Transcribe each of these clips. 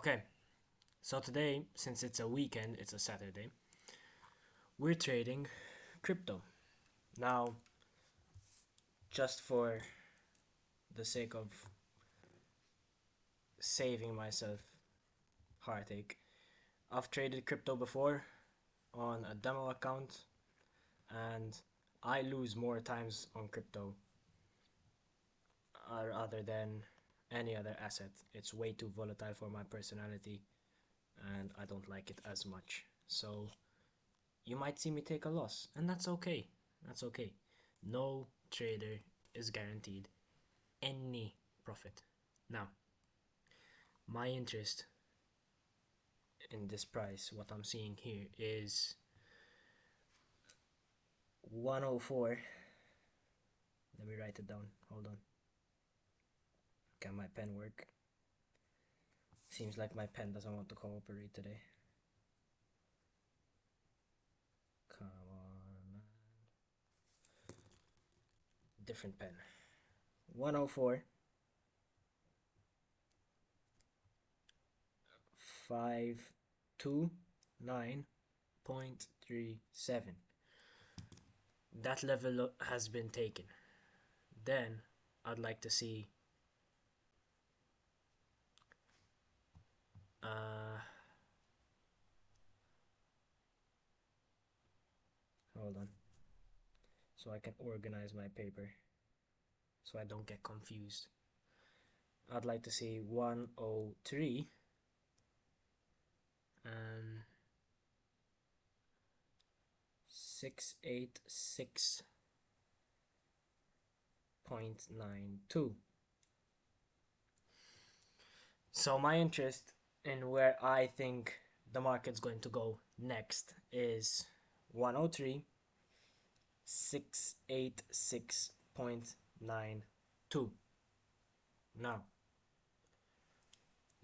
Okay, so today, since it's a weekend, it's a Saturday, we're trading crypto. Now, just for the sake of saving myself heartache, I've traded crypto before on a demo account, and I lose more times on crypto other than any other asset. It's way too volatile for my personality, and I don't like it as much. So, you might see me take a loss, and that's okay. That's okay. No trader is guaranteed any profit. Now, my interest in this price, what I'm seeing here is 104. Let me write it down. Hold on. Can my pen work? Seems like my pen doesn't want to cooperate today. Come on, man. Different pen. 104 529.37. That level has been taken. Then I'd like to see uh hold on, so I can organize my paper so I don't get confused. I'd like to see 103 and 686.92. So my interest in where I think the market's going to go next is 103 686.92. Now,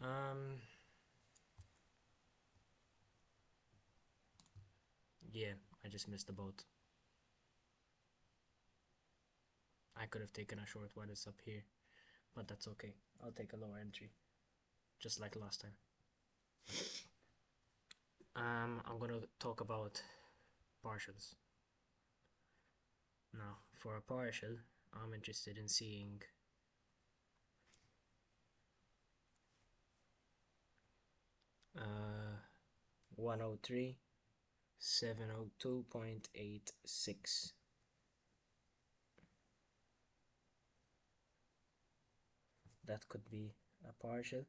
um, yeah, I just missed the boat. I could have taken a short while it's up here, but that's okay. I'll take a lower entry, just like last time. I'm gonna talk about partials. Now, for a partial, I'm interested in seeing 103 702.86. That could be a partial.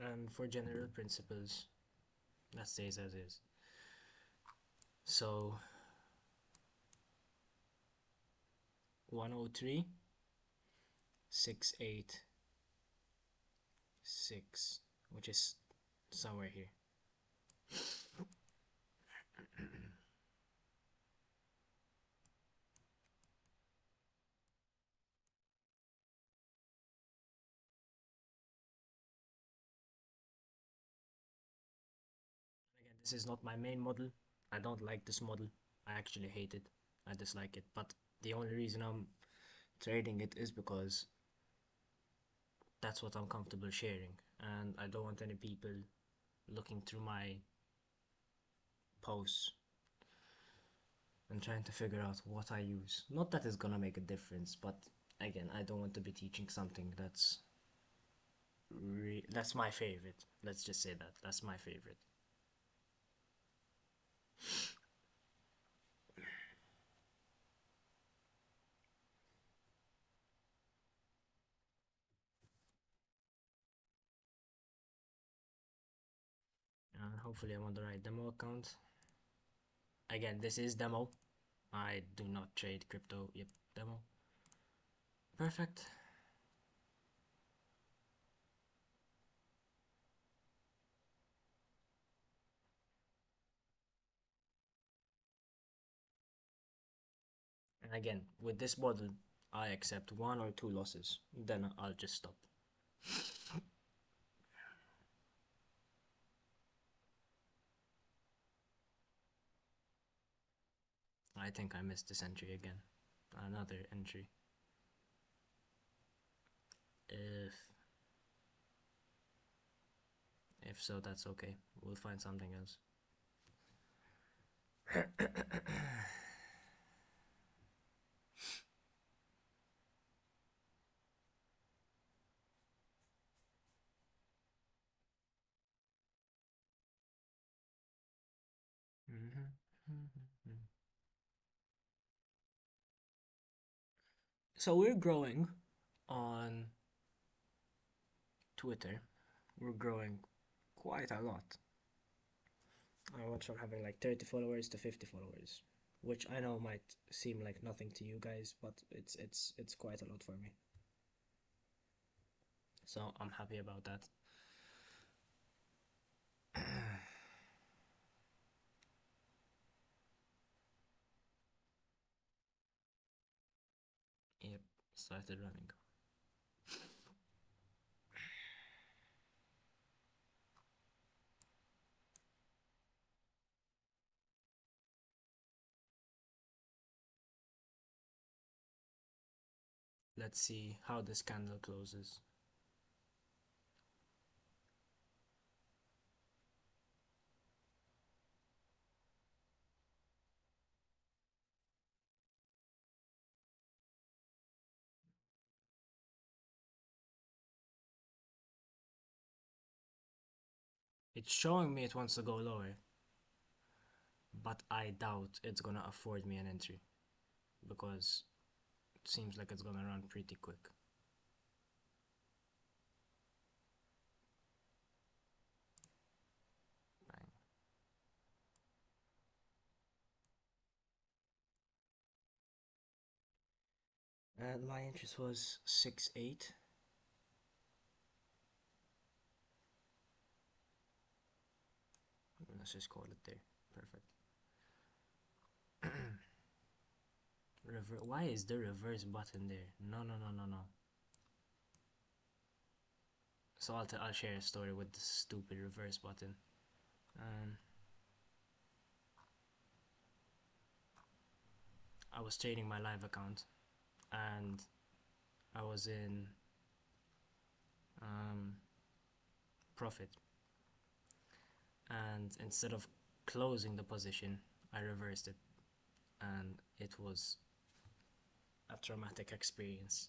And for general principles, that stays as is. So 103 686, which is somewhere here. Again, this is not my main model. I don't like this model. I actually hate it. I dislike it. But the only reason I'm trading it is because that's what I'm comfortable sharing. And I don't want any people looking through my posts and trying to figure out what I use. Not that it's gonna make a difference, but again, I don't want to be teaching something that's my favorite. Let's just say that that's my favorite. And hopefully I'm on the right demo account. Again, this is demo. I do not trade crypto. Yep, demo. Perfect. And again, with this model, I accept one or two losses. Then I'll just stop. I think I missed this entry again. Another entry. If If so, that's okay. We'll find something else. So we're growing on Twitter. We're growing quite a lot. I went from having like 30 followers to 50 followers, which I know might seem like nothing to you guys, but it's quite a lot for me. So I'm happy about that. Yep, started running. Let's see how this candle closes. It's showing me it wants to go lower, but I doubt it's gonna afford me an entry because it seems like it's gonna run pretty quick. Bang. And my interest was 6.8. Let's just call it there. Perfect. Why is the reverse button there? No, no, no, no, no. So I'll share a story with the stupid reverse button. Um, I was trading my live account, and I was in um, profit, and instead of closing the position, I reversed it, and it was a traumatic experience.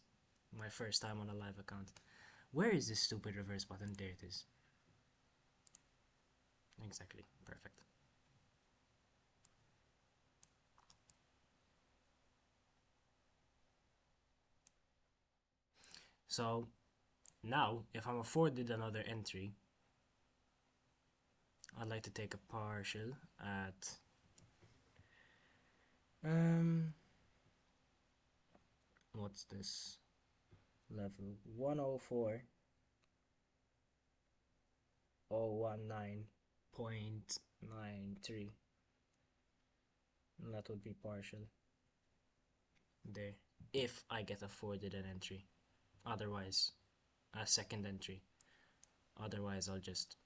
My first time on a live account. Where is this stupid reverse button? There it is. Exactly. Perfect. So now, if I'm afforded another entry, I'd like to take a partial at what's this level? 104,019.93. That would be partial there if I get afforded an entry. Otherwise, a second entry. Otherwise, I'll just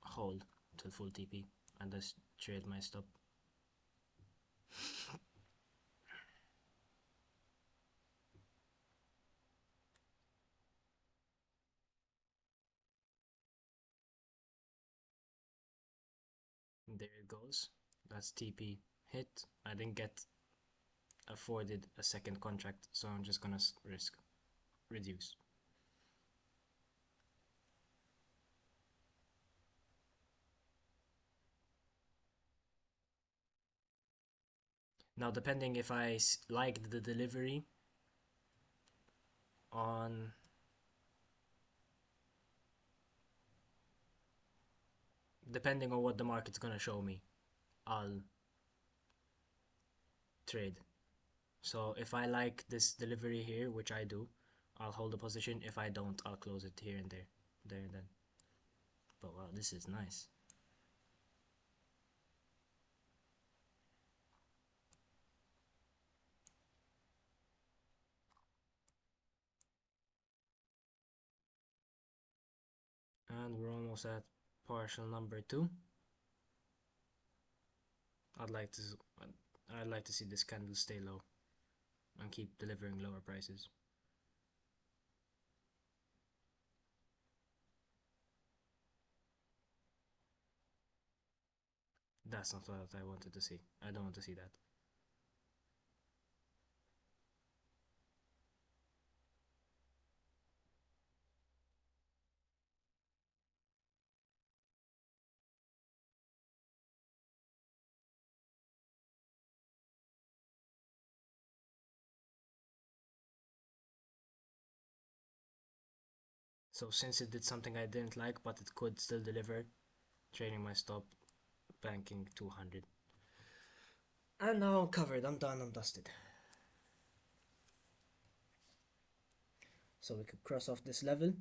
hold till full TP and just trade my stop. There it goes. That's TP hit. I didn't get afforded a second contract, so I'm just gonna risk reduce. Now, depending if I like the delivery on depending on what the market's gonna show me, I'll trade. So if I like this delivery here, which I do, I'll hold the position. If I don't, I'll close it here and there, there and then. But wow, this is nice. And we're almost at partial number 2. I'd like to I'd like to see this candle stay low and keep delivering lower prices. That's not what I wanted to see. I don't want to see that. So since it did something I didn't like, but it could still deliver, trading my stop, banking 200. And now I'm covered. I'm done. I'm dusted. So we could cross off this level.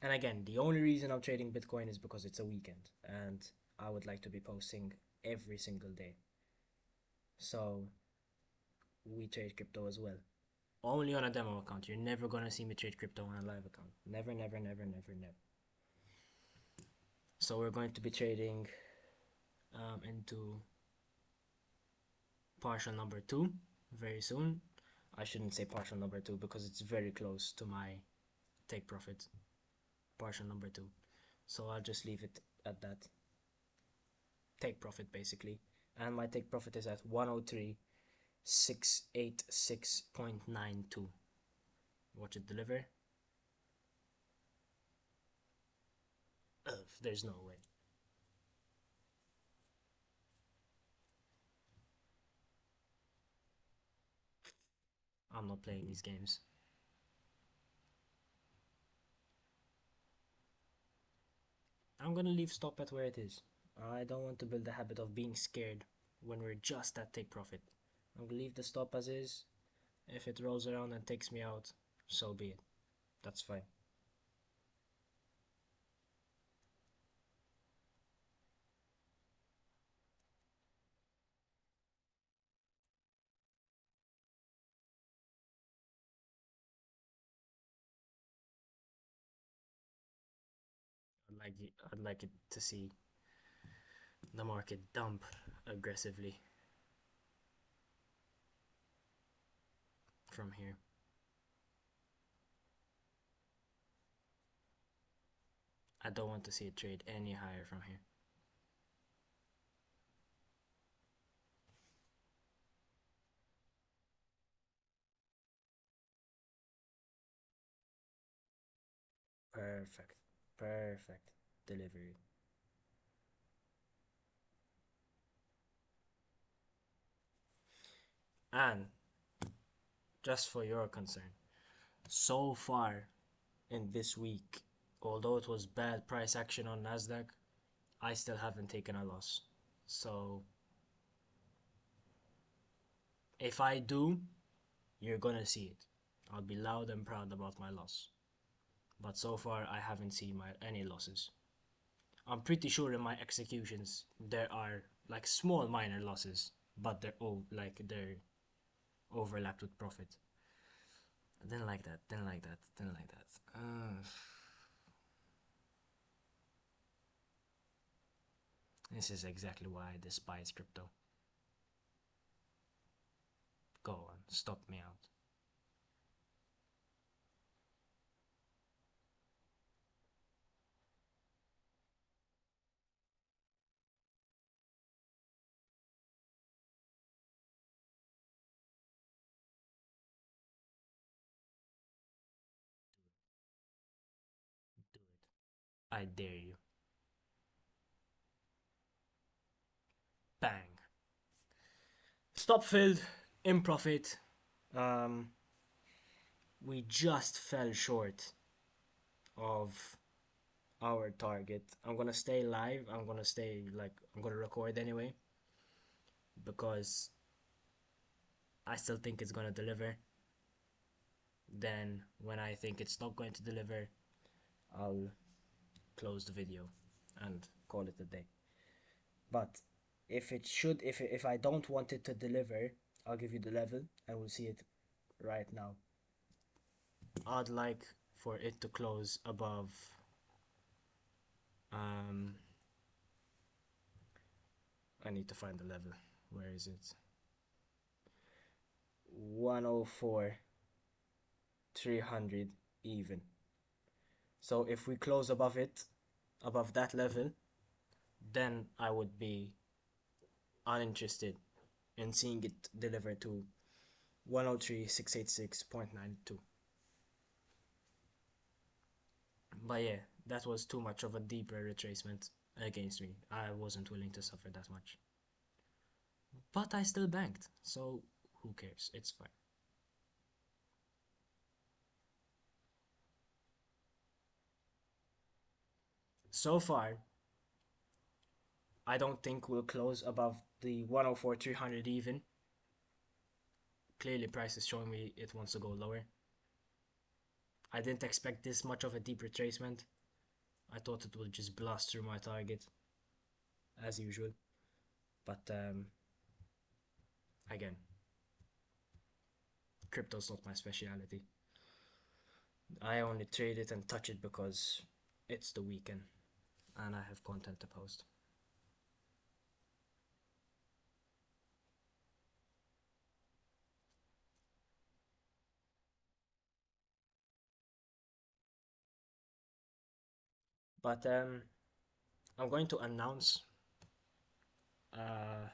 And again, the only reason I'm trading Bitcoin is because it's a weekend and I would like to be posting every single day. So we trade crypto as well. Only on a demo account. You're never gonna see me trade crypto on a live account. Never, never, never, never, never. So we're going to be trading into partial number two very soon. I shouldn't say partial number two because it's very close to my take profit. Partial number two. So I'll just leave it at that. Take profit basically. And my take profit is at 103,686.92. Watch it deliver. Ugh, there's no way. I'm not playing these games. I'm gonna leave stop at where it is. I don't want to build the habit of being scared when we're just at take profit. I'm gonna leave the stop as is. If it rolls around and takes me out, so be it. That's fine. I'd like it to see the market dump aggressively from here. I don't want to see it trade any higher from here. Perfect. Perfect delivery. And just for your concern, so far in this week, although it was bad price action on Nasdaq, I still haven't taken a loss. So if I do, you're gonna see it. I'll be loud and proud about my loss. But so far, I haven't seen any losses. I'm pretty sure in my executions there are like small minor losses, but they're overlapped with profit. Didn't like that. Didn't like that. Didn't like that. This is exactly why I despise crypto. Go on, stop me out. Do it. I dare you. Bang. Stop filled. In profit. Um, we just fell short of our target. I'm gonna stay live. I'm gonna record anyway because I still think it's gonna deliver. Then when I think it's not going to deliver, I'll close the video and call it a day. But if I don't want it to deliver, I'll give you the level and we'll see it right now. I'd like for it to close above um I need to find the level. Where is it? 104 300 even. So if we close above it, above that level, then I would be uninterested in seeing it deliver to 103,686.92. But yeah, that was too much of a deeper retracement against me. I wasn't willing to suffer that much. But I still banked, so who cares? It's fine. So far, I don't think we'll close above the 104,300 even. Clearly, price is showing me it wants to go lower. I didn't expect this much of a deep retracement. I thought it would just blast through my target, as usual. But again, crypto's not my speciality. I only trade it and touch it because it's the weekend and I have content to post. But I'm going to announce uh,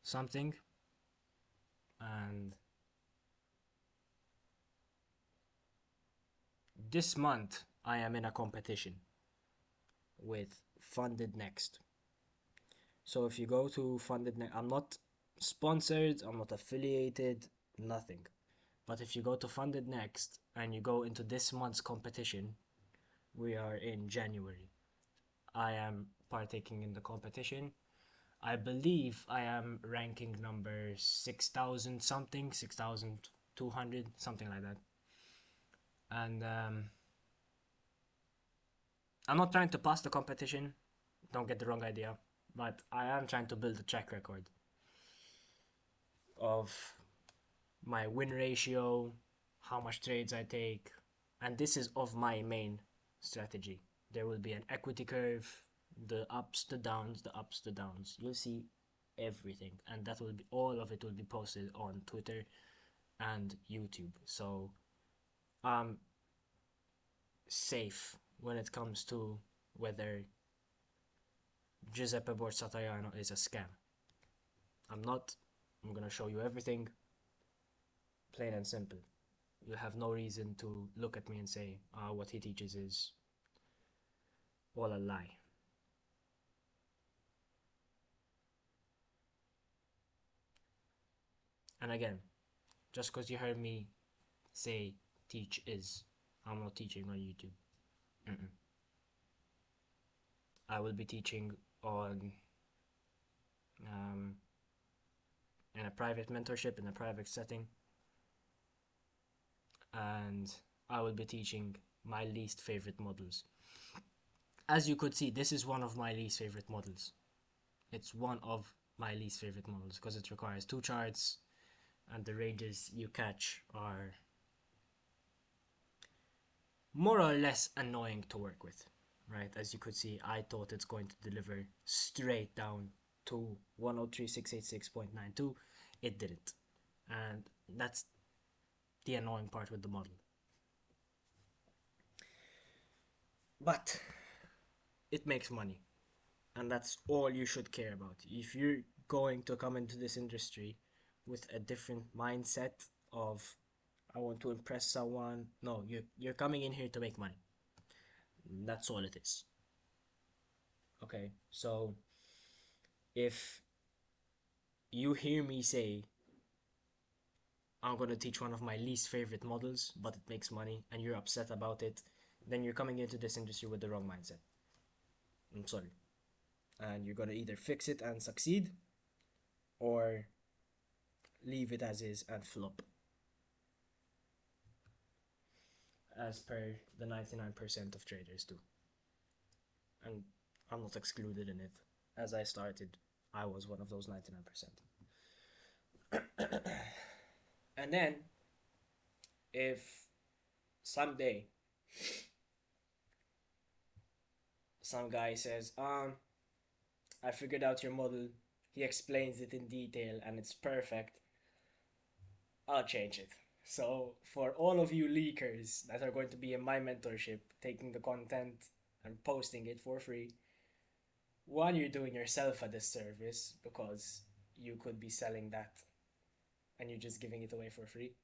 something, and this month I am in a competition with Funded Next. So if you go to Funded Next, I'm not sponsored, I'm not affiliated, nothing. But if you go to Funded Next and you go into this month's competition, we are in January. I am partaking in the competition. I believe I am ranking number 6,000 something, 6,200, something like that. And I'm not trying to pass the competition, don't get the wrong idea, but I am trying to build a track record of my win ratio, how much trades I take, and this is of my main strategy. There will be an equity curve, the ups, the downs, the ups, the downs. You'll see everything, and that will be all of it will be posted on Twitter and YouTube. So I'm safe when it comes to whether Giuseppe Borsataiano is a scam. I'm not. I'm gonna show you everything, plain and simple. You have no reason to look at me and say, what he teaches is all a lie. And again, just because you heard me say teach is, I'm not teaching on YouTube. Mm-mm. I will be teaching on um, in a private mentorship in a private setting, and I will be teaching my least favorite models. As you could see, this is one of my least favorite models. It's one of my least favorite models because it requires two charts, and the ranges you catch are more or less annoying to work with, right? As you could see, I thought it's going to deliver straight down to 103,686.92. It didn't. And that's the annoying part with the model. But it makes money, and that's all you should care about. If you're going to come into this industry with a different mindset of I want to impress someone, no, you're coming in here to make money. That's all it is. Okay, so if you hear me say I'm going to teach one of my least favorite models, but it makes money, and you're upset about it, then you're coming into this industry with the wrong mindset. I'm sorry. And you're going to either fix it and succeed, or leave it as is and flop, as per the 99% of traders do. And I'm not excluded in it. As I started, I was one of those 99%. And then, if someday some guy says, I figured out your model, he explains it in detail, and it's perfect, I'll change it. So, for all of you leakers that are going to be in my mentorship, taking the content and posting it for free, one, you're doing yourself a disservice because you could be selling that and you're just giving it away for free.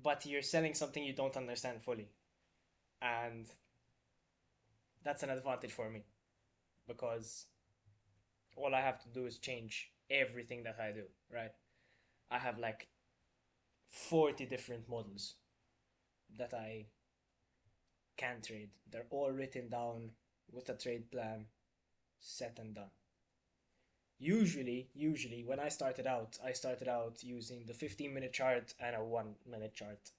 But you're selling something you don't understand fully. And that's an advantage for me because all I have to do is change everything that I do, right? I have like 40 different models that I can trade. They're all written down with a trade plan set and done. Usually when I started out using the 15-minute chart and a 1 minute chart.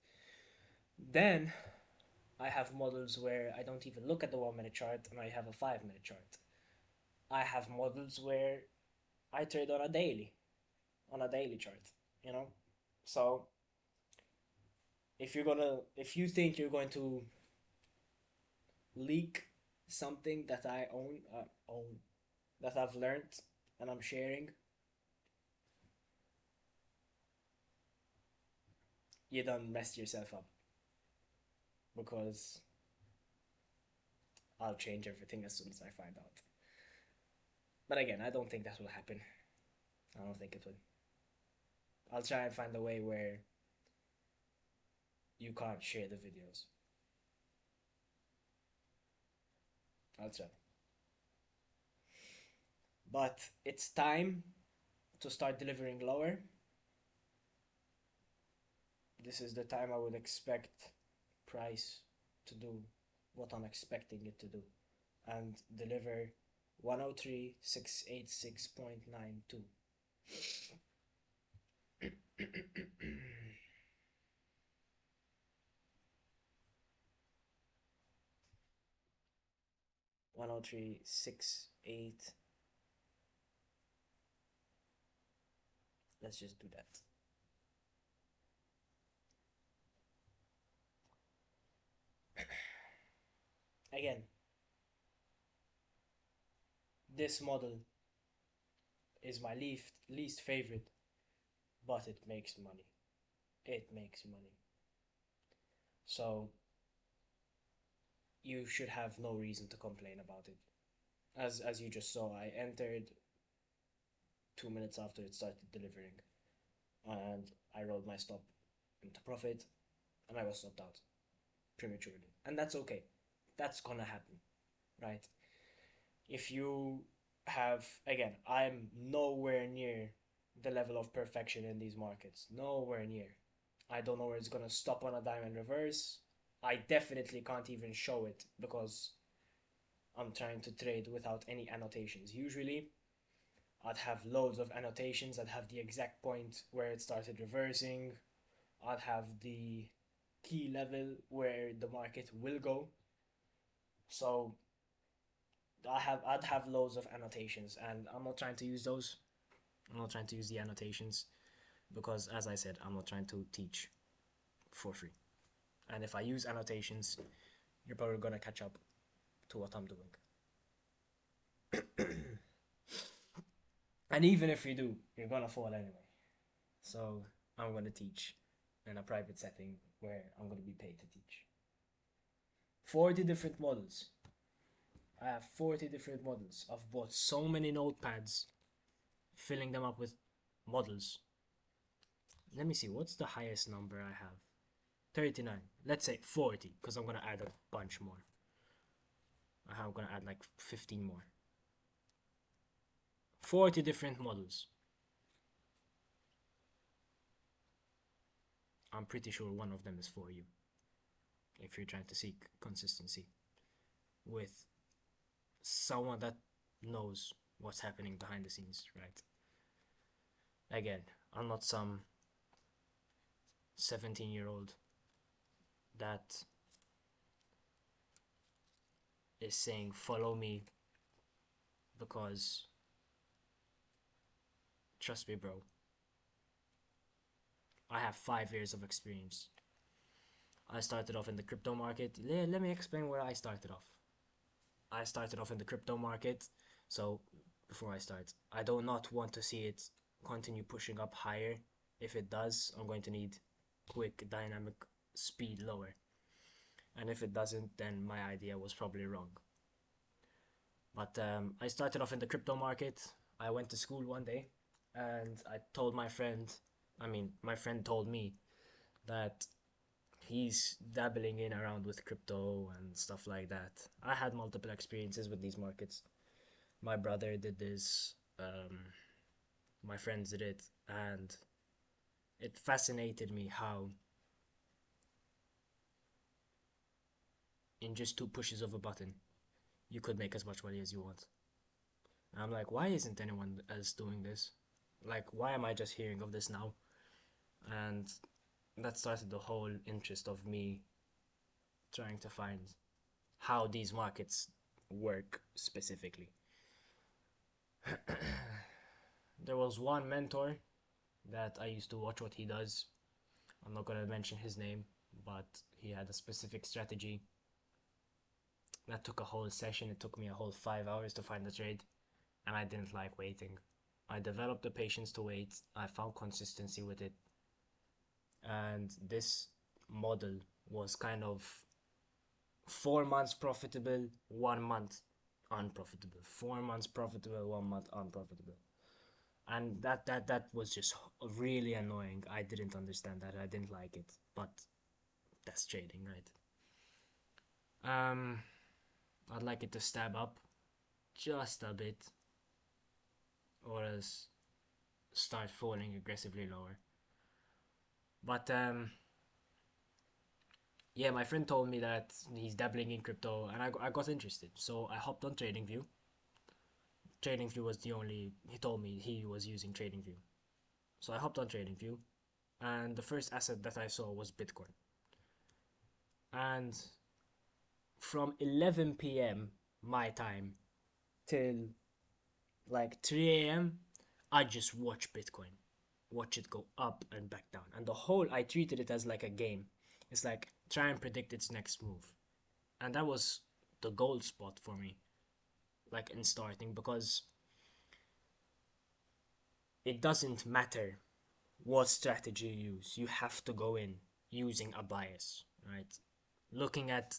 Then I have models where I don't even look at the 1 minute chart and I have a 5 minute chart. I have models where I trade on a daily chart, you know? So if you think you're going to leak something that I own, that I've learned and I'm sharing, you done messed yourself up because I'll change everything as soon as I find out. But again, I don't think that will happen. I don't think it will. I'll try and find a way where you can't share the videos. I'll try. But it's time to start delivering lower. This is the time I would expect price to do what I'm expecting it to do and deliver 103,686.92. 103,68. Let's just do that. Again, this model is my least favorite, but it makes money. It makes money. So you should have no reason to complain about it. As you just saw, I entered 2 minutes after it started delivering, and I rolled my stop into profit, and I was stopped out prematurely, and that's okay. That's gonna happen, right? If you have, again, I'm nowhere near the level of perfection in these markets. Nowhere near. I don't know where it's gonna stop on a diamond reverse. I definitely can't even show it because I'm trying to trade without any annotations. Usually, I'd have loads of annotations. I'd have the exact point where it started reversing. I'd have the key level where the market will go. So I'd have loads of annotations, and I'm not trying to use those. I'm not trying to use the annotations because, as I said, I'm not trying to teach for free. And if I use annotations, you're probably gonna catch up to what I'm doing. And even if you do, you're gonna fall anyway. So I'm gonna teach in a private setting where I'm gonna be paid to teach. 40 different models. I have 40 different models. I've bought so many notepads, filling them up with models. Let me see, what's the highest number I have? 39. Let's say 40, because I'm gonna add a bunch more. I'm gonna add like 15 more. 40 different models. I'm pretty sure one of them is for you if you're trying to seek consistency with someone that knows what's happening behind the scenes, right? Again, I'm not some 17-year-old that is saying follow me because trust me, bro, I have 5 years of experience. I started off in the crypto market. Let me explain where I started off. I started off in the crypto market, so before I start, I do not want to see it continue pushing up higher. If it does, I'm going to need quick dynamic speed lower. And if it doesn't, then my idea was probably wrong. But I started off in the crypto market. I went to school one day and I told my friend, I mean, my friend told me that he's dabbling in around with crypto and stuff like that. I had multiple experiences with these markets. My brother did this, my friends did it, and it fascinated me how, in just two pushes of a button, you could make as much money as you want. And I'm like, why isn't anyone else doing this? Like, why am I just hearing of this now? And that started the whole interest of me trying to find how these markets work specifically. There was one mentor that I used to watch what he does. I'm not going to mention his name, but he had a specific strategy that took a whole session. It took me a whole 5 hours to find the trade, and I didn't like waiting. I developed the patience to wait. I found consistency with it, and this model was kind of 4 months profitable, 1 month unprofitable. 4 months profitable, 1 month unprofitable. And that was just really annoying. I didn't understand that. I didn't like it, but that's trading, right? Um, I'd like it to stab up just a bit, or else start falling aggressively lower. But yeah, my friend told me that he's dabbling in crypto, and I got interested. So I hopped on TradingView. TradingView was the only. He told me he was using TradingView, so I hopped on TradingView, and the first asset that I saw was Bitcoin. And from 11 p.m. my time till like 3 a.m., I just watch Bitcoin, watch it go up and back down. And the whole, I treated it as like a game. It's like try and predict its next move. And that was the gold spot for me, like in starting, because it doesn't matter what strategy you use, you have to go in using a bias, right? Looking at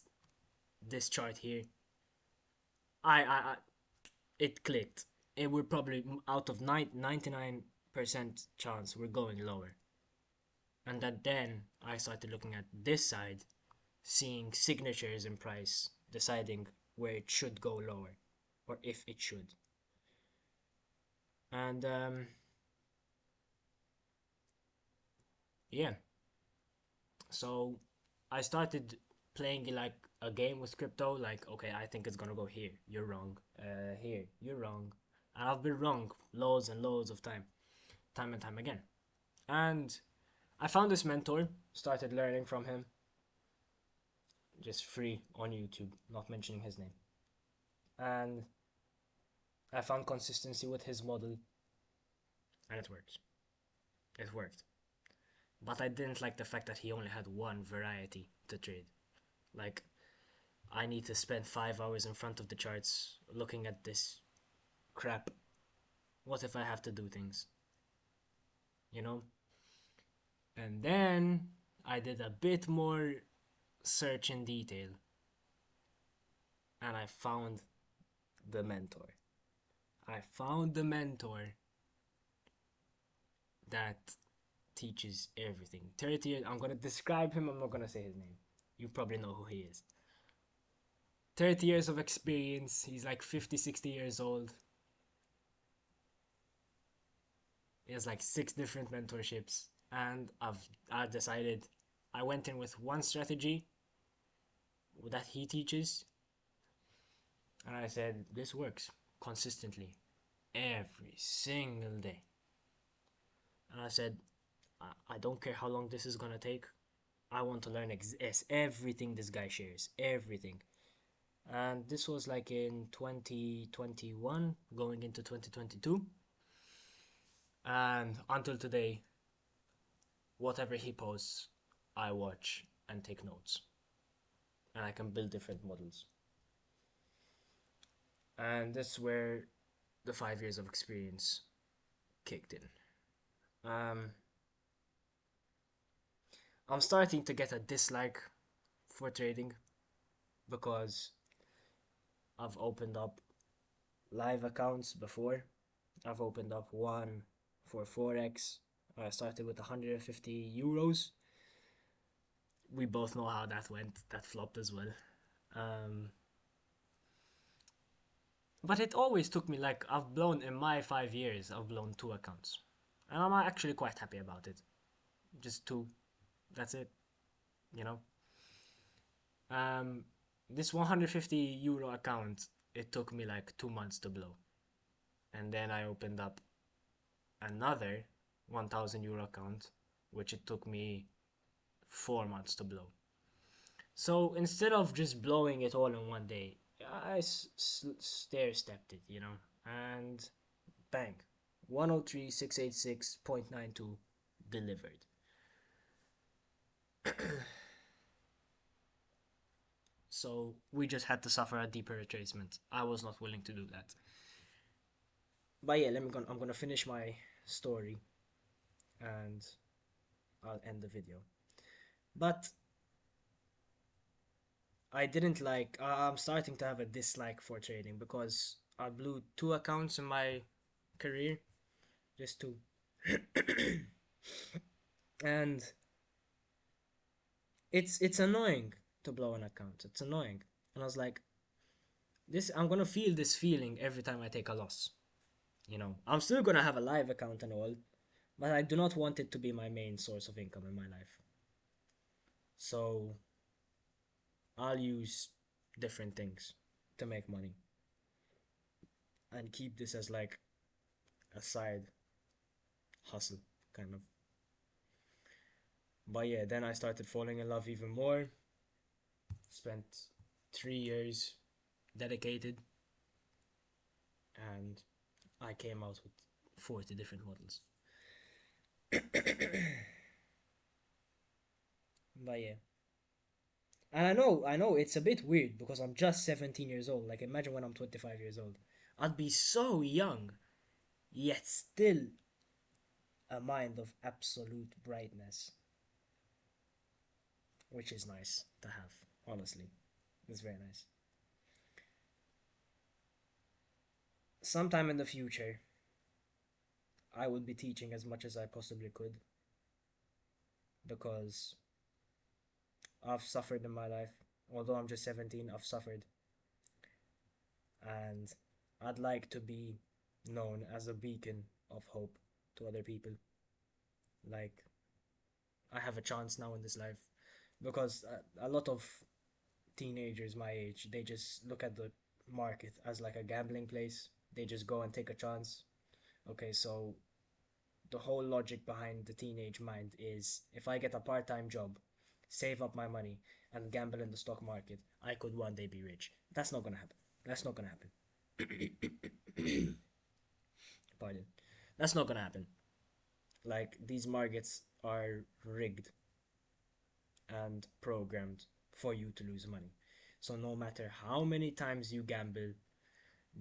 this chart here, I it clicked. It would probably out of 99% chance we're going lower. And then I started looking at this side, seeing signatures in price, deciding where it should go lower or if it should. And yeah, so I started playing like a game with crypto. Like, okay, I think it's gonna go here. You're wrong. Here, you're wrong. And I've been wrong loads and loads of time and time again. And I found this mentor, started learning from him, just free on YouTube, not mentioning his name. And I found consistency with his model, and it worked. It worked. But I didn't like the fact that he only had one variety to trade. Like, I need to spend 5 hours in front of the charts looking at this crap. What if I have to do things? You know? And then I did a bit more search in detail, and I found the mentor. I found the mentor that teaches everything. 30 years, I'm gonna describe him, I'm not gonna say his name. You probably know who he is. 30 years of experience, he's like 50, 60 years old. He has like 6 different mentorships, and I decided I went in with one strategy that he teaches, and I said this works consistently every single day. And I said I don't care how long this is gonna take. I want to learn everything this guy shares, everything. And this was like in 2021, going into 2022. And until today, whatever he posts, I watch and take notes. And I can build different models. And that's where the 5 years of experience kicked in. I'm starting to get a dislike for trading. because I've opened up live accounts before. I've opened up one for Forex. I started with 150 euros. We both know how that went. That flopped as well. Um, but it always took me, like, I've blown in my 5 years, I've blown two accounts. And I'm actually quite happy about it. Just two. That's it. You know? Um, this 150 euro account, it took me like 2 months to blow. And then I opened up another 1000 euro account, which it took me 4 months to blow. So instead of just blowing it all in one day, I stair stepped it, you know, and bang, 103,686.92 delivered. So we just had to suffer a deeper retracement. I was not willing to do that. But yeah, I'm gonna finish my story and I'll end the video. But I didn't like. I'm starting to have a dislike for trading because I blew two accounts in my career, just two, and it's annoying to blow an account. It's annoying, and I was like, this. I'm gonna feel this feeling every time I take a loss. You know, I'm still gonna have a live account and all, but I do not want it to be my main source of income in my life. So I'll use different things to make money and keep this as like a side hustle, kind of. But yeah, then I started falling in love even more. Spent 3 years dedicated, and I came out with 40 different models. But yeah. And I know it's a bit weird because I'm just 17 years old. Like, imagine when I'm 25 years old. I'd be so young, yet still a mind of absolute brightness, which is nice to have, honestly. It's very nice. Sometime in the future, I will be teaching as much as I possibly could because I've suffered in my life. Although I'm just 17, I've suffered. And I'd like to be known as a beacon of hope to other people. Like, I have a chance now in this life because a lot of teenagers my age, they just look at the market as like a gambling place. They just go and take a chance. Okay, so the whole logic behind the teenage mind is if I get a part time job, save up my money, and gamble in the stock market, I could one day be rich. That's not gonna happen. That's not gonna happen. Pardon. That's not gonna happen. Like, these markets are rigged and programmed for you to lose money. So no matter how many times you gamble,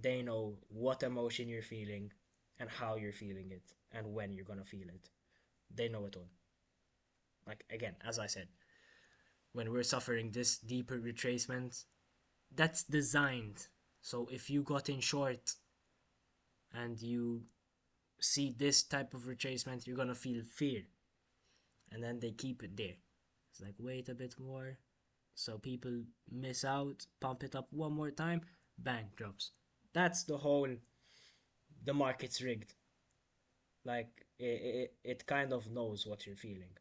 they know what emotion you're feeling and how you're feeling it and when you're gonna feel it. They know it all. Like, again, as I said, when we're suffering this deeper retracement, that's designed. So if you got in short and you see this type of retracement, you're gonna feel fear. And then they keep it there. It's like, wait a bit more. So people miss out, pump it up one more time, bang, drops. That's the whole, the market's rigged. Like, it kind of knows what you're feeling.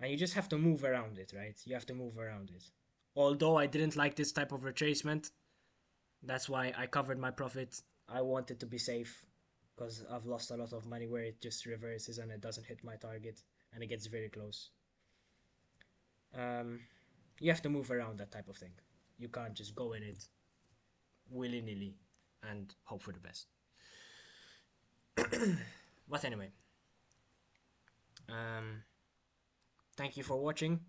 And you just have to move around it, right? You have to move around it. Although I didn't like this type of retracement, that's why I covered my profit. I wanted to be safe because I've lost a lot of money where it just reverses and it doesn't hit my target and it gets very close. Um, you have to move around that type of thing. You can't just go in it willy nilly and hope for the best. But anyway, um, thank you for watching.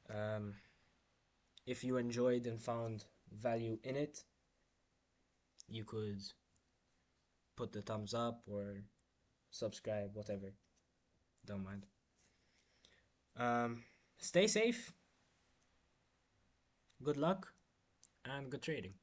Um, if you enjoyed and found value in it, you could put the thumbs up or subscribe, whatever. Don't mind. Stay safe Good luck and good trading.